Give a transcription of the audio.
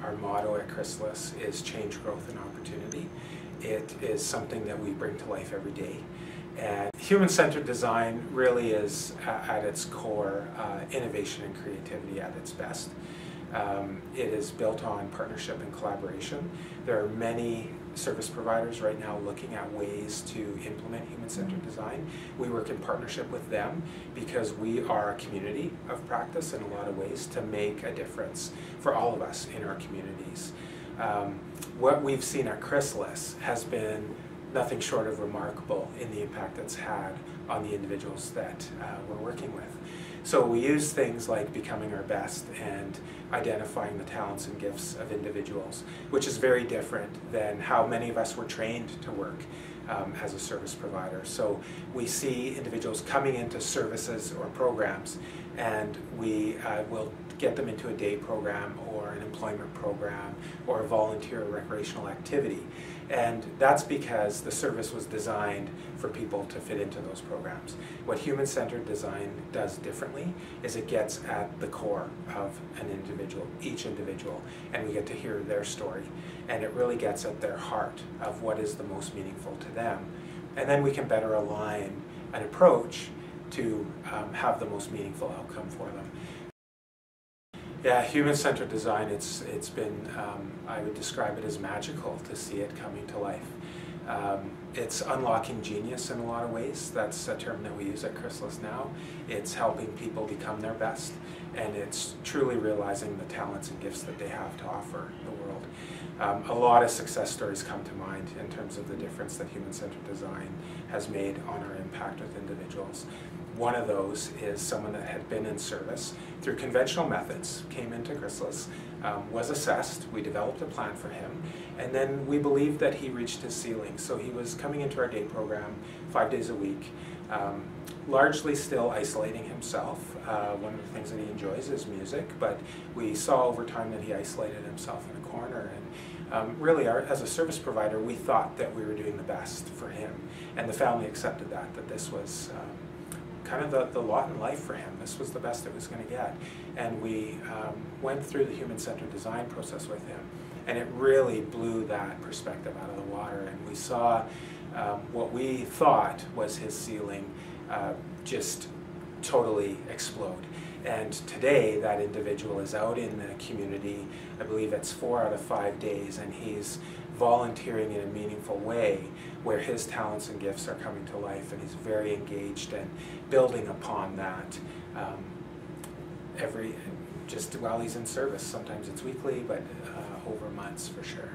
our motto at Chrysalis is change, growth, and opportunity. It is something that we bring to life every day. And human-centered design really is, at its core, innovation and creativity at its best. It is built on partnership and collaboration. There are many service providers right now looking at ways to implement human-centered design. We work in partnership with them because we are a community of practice in a lot of ways to make a difference for all of us in our communities. What we've seen at Chrysalis has been nothing short of remarkable in the impact it's had on the individuals that we're working with. So we use things like becoming our best and identifying the talents and gifts of individuals, which is very different than how many of us were trained to work as a service provider. So we see individuals coming into services or programs, and we will get them into a day program or an employment program or a volunteer or recreational activity. And that's because the service was designed for people to fit into those programs. What human-centered design does differently is it gets at the core of an individual, each individual, and we get to hear their story. And it really gets at their heart of what is the most meaningful to them. And then we can better align an approach to have the most meaningful outcome for them. Yeah, human-centered design, it's been, I would describe it as magical to see it coming to life. It's unlocking genius in a lot of ways. That's a term that we use at Chrysalis now. It's helping people become their best, and it's truly realizing the talents and gifts that they have to offer the world. A lot of success stories come to mind in terms of the difference that human-centered design has made on our impact with individuals. One of those is someone that had been in service through conventional methods, came into Chrysalis, was assessed, we developed a plan for him, and then we believed that he reached his ceiling. So he was coming into our day program 5 days a week, largely still isolating himself. One of the things that he enjoys is music, but we saw over time that he isolated himself in a corner. And really, as a service provider, we thought that we were doing the best for him, and the family accepted that this was kind of the lot in life for him. This was the best it was going to get. And we went through the human-centered design process with him, and it really blew that perspective out of the water. And we saw what we thought was his ceiling just totally explode. And today, that individual is out in the community. I believe it's 4 out of 5 days, and he's volunteering in a meaningful way where his talents and gifts are coming to life, and he's very engaged and building upon that just while he's in service. Sometimes it's weekly, but over months for sure.